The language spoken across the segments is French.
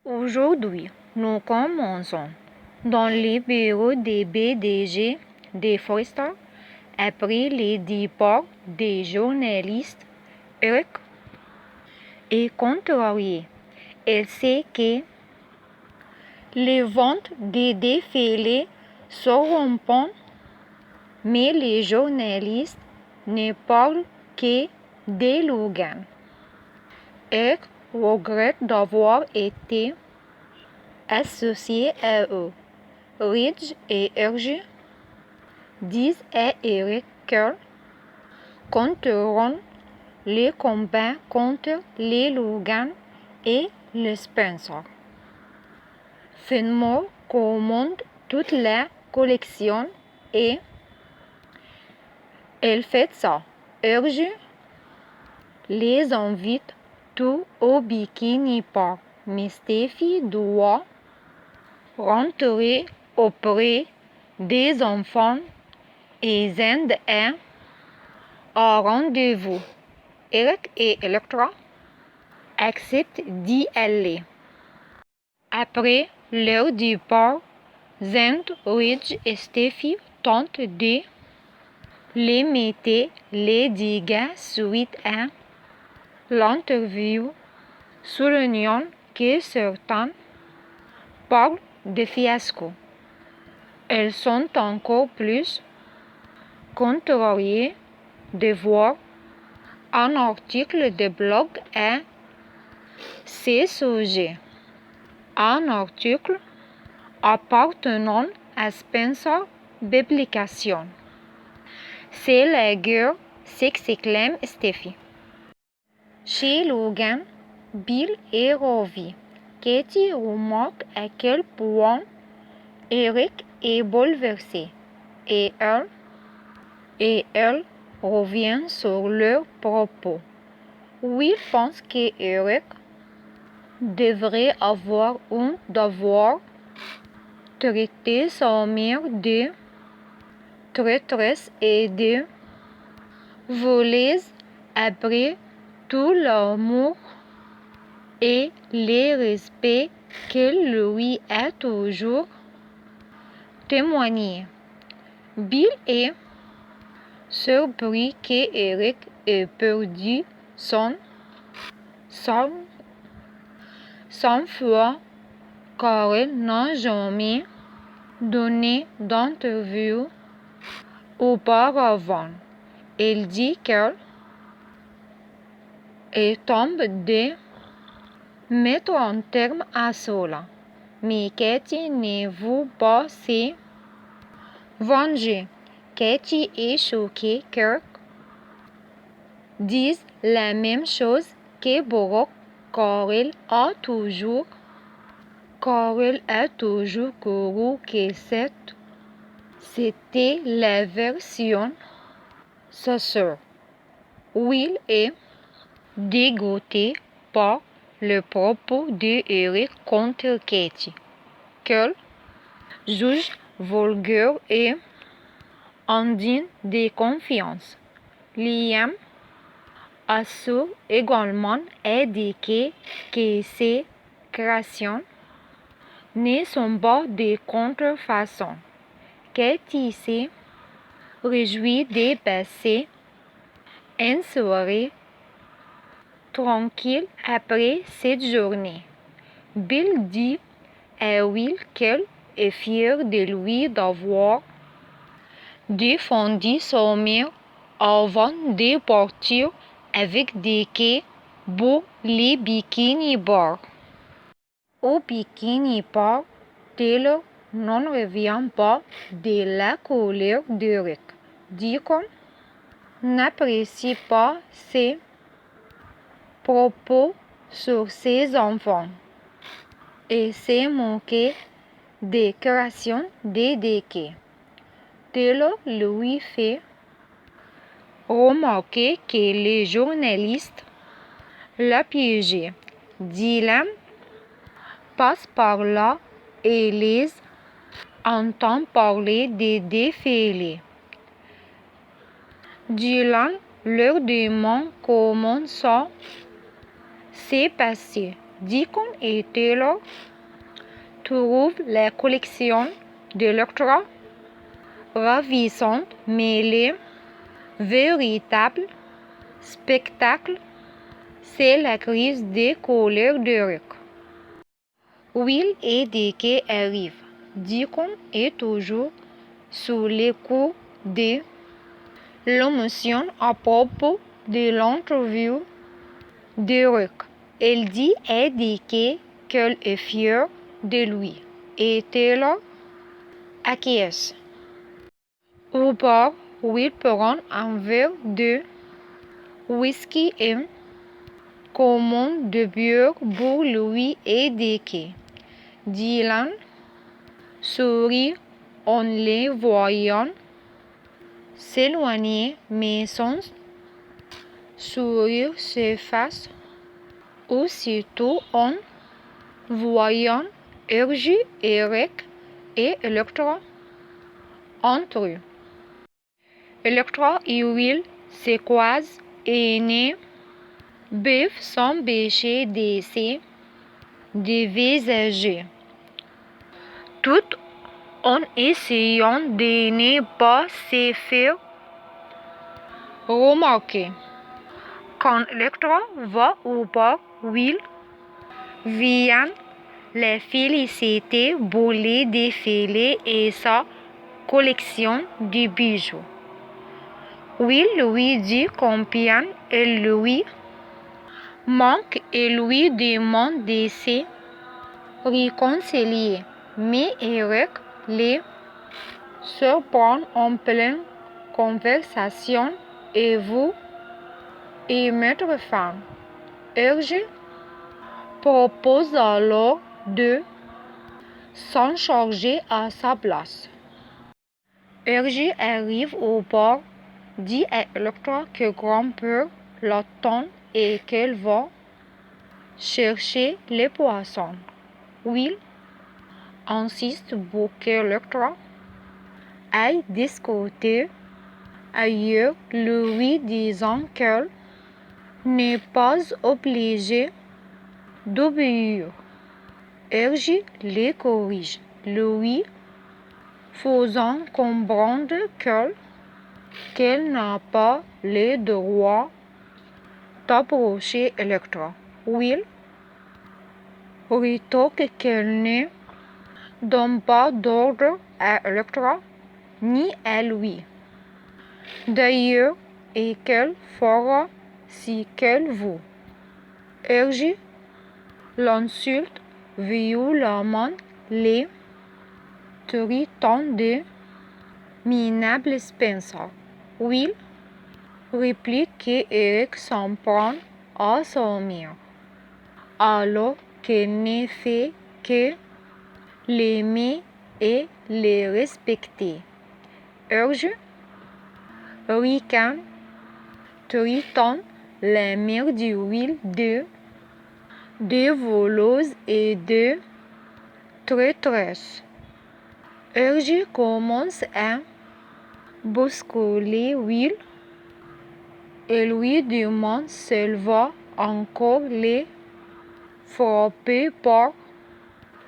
Aujourd'hui, nous commençons dans les bureaux des BDG des Foresters après les départs des journalistes Eric et contrarié. Elle sait que les ventes des défilés seront bonnes, mais les journalistes ne parlent que des Logan. Eric regrette d'avoir été associé à eux. Ridge et Urge disent à Eric qu'ils compteront les combats contre les Logan et les Spencer. Fenmore commande toute la collection et elle fait ça. Urge les invite tous au Bikini Park, mais Steffi doit rentrer auprès des enfants et Zend a un rendez-vous. Eric et Electra acceptent d'y aller. Après leur départ, Zend, Ridge et Steffi tentent de limiter les dégâts suite à l'interview, soulignant que certains parlent de fiasco. Elles sont encore plus contrariées de voir un article de blog à ce sujet. Un article appartenant à Spencer Publications. C'est la guerre, s'exclame Steffi. Chez Logan, Bill est ravi. Katie remarque à quel point Eric est bouleversé et elle revient sur leurs propos. Will pense que Eric devrait avoir honte d'avoir traité sa mère de traîtresse et de voleuse après tout l'amour et le respect qu'elle lui a toujours témoigné. Bill est surpris que Eric ait perdu son sang-froid car elle n'a jamais donné d'interview auparavant. Elle dit qu'elle est tombée de mettre un terme à cela. Mais Katie ne veut pas se venger. Katie est choquée qu'Kirk dise la même chose que Brock car elle a toujours cru que c'était la version sa sœur. Will est dégoûté par le propos de Eric contre Katie, qu'elle juge vulgaire et indigne de confiance. Liam assure également à Dicky que ses créations ne sont pas des contrefaçons. Katie se réjouit de passer une soirée tranquille après cette journée. Bill dit à Will qu'elle est fière de lui d'avoir défendu sa mère avant de partir avec Dicky pour les Bikini Bar. Au Bikini Bar, Taylor n'en revient pas de la colère d'Eric. Deacon n'apprécie pas ses propos sur ses enfants et s'est moqué des créations de Dicky. Taylor lui fait remarquer que les journalistes l'a piégé. Dylan passe par là et les entend parler des défilés. Dylan leur demande comment ça s'est passé. Deacon et Taylor trouvent la collection d'Electra ravissante, mais le véritable spectacle, c'est la crise de colère d'Eric. Will et Deke arrivent. Deacon est toujours sous les coups de l'émotion à propos de l'interview d'Eric. Elle dit à Deke qu'elle est fière de lui et Taylor acquiesce. Au bar, Will prend un verre de whisky et commande de bière pour lui et Deke. Dylan sourit en les voyant s'éloigner, mais son sourire s'efface aussitôt en voyant Ergie, Eric et Electra entrer. Electra et Will se croisent et ne peuvent s'empêcher de se dévisager, tout en essayant de ne pas se faire remarquer. Quand Electra va au bar, Will vient la féliciter pour les défilés et sa collection de bijoux. Will lui dit combien elle lui manque et lui demande de se réconcilier, mais Eric les surprend en pleine conversation et veut y mettre fin. Ergie propose alors de s'en charger à sa place. Ergie arrive au bar, dit à Electra que grand-père l'attend et qu'elle va chercher les poissons. Will insiste pour qu'Electra aille discuter ailleurs, lui disant qu'elle n'est pas obligée d'obéir. Ergie les corrige, lui faisant comprendre qu'elle n'a pas le droit d'approcher Electra. Will rétorque qu'elle ne donne pas d'ordre à Electra ni à lui, d'ailleurs, et qu'elle fera ce qu'elle veut. Ergie l'insulte violemment, les traitant de minable Spencer. Will réplique qu'Eric s'en prend à sa mère, alors qu'elle ne fait que l'aimer et le respecter. Ergie ricane, traitant la mère de Will de voleuse et de traîtresse. Ergie commence à bousculer Will et lui demande s'elle va encore les frapper par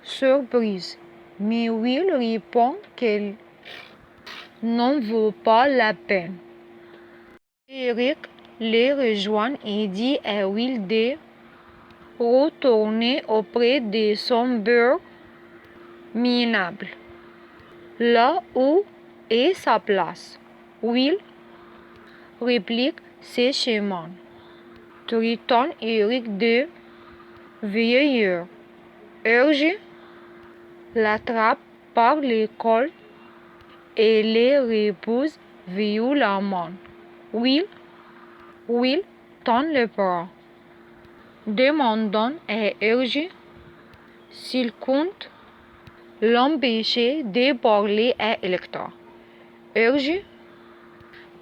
surprise. Mais Will répond qu'elle n'en vaut pas la peine. Eric les rejoint et dit à Will de retourner auprès de son beurre minable, là où est sa place. Will réplique séchement, traitant Eric de vieilleur. Ergie l'attrape par le col et le repousse violemment. Will tend le bras, demandant à Ergie s'il compte l'empêcher de parler à Electra. Ergie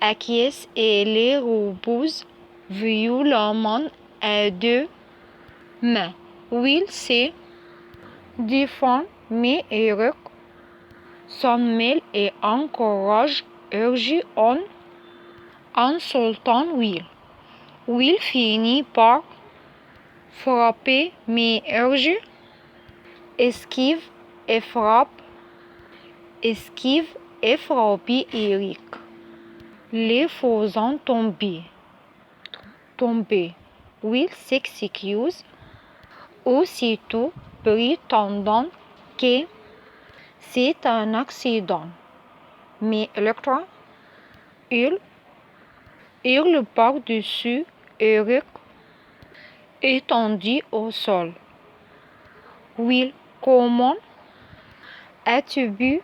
acquiesce et le repousse violemment à deux mains. Will se défend, mais Eric s'en mêle et encourage Ergie en insultant Will. Will finit par frapper mais urge, esquive et frappe, esquive et frapper Eric, les faisant tomber. Will s'excuse aussitôt prétendant que c'est un accident. Mais Electra hurle par-dessus Eric étendu au sol. Will, comment as-tu bu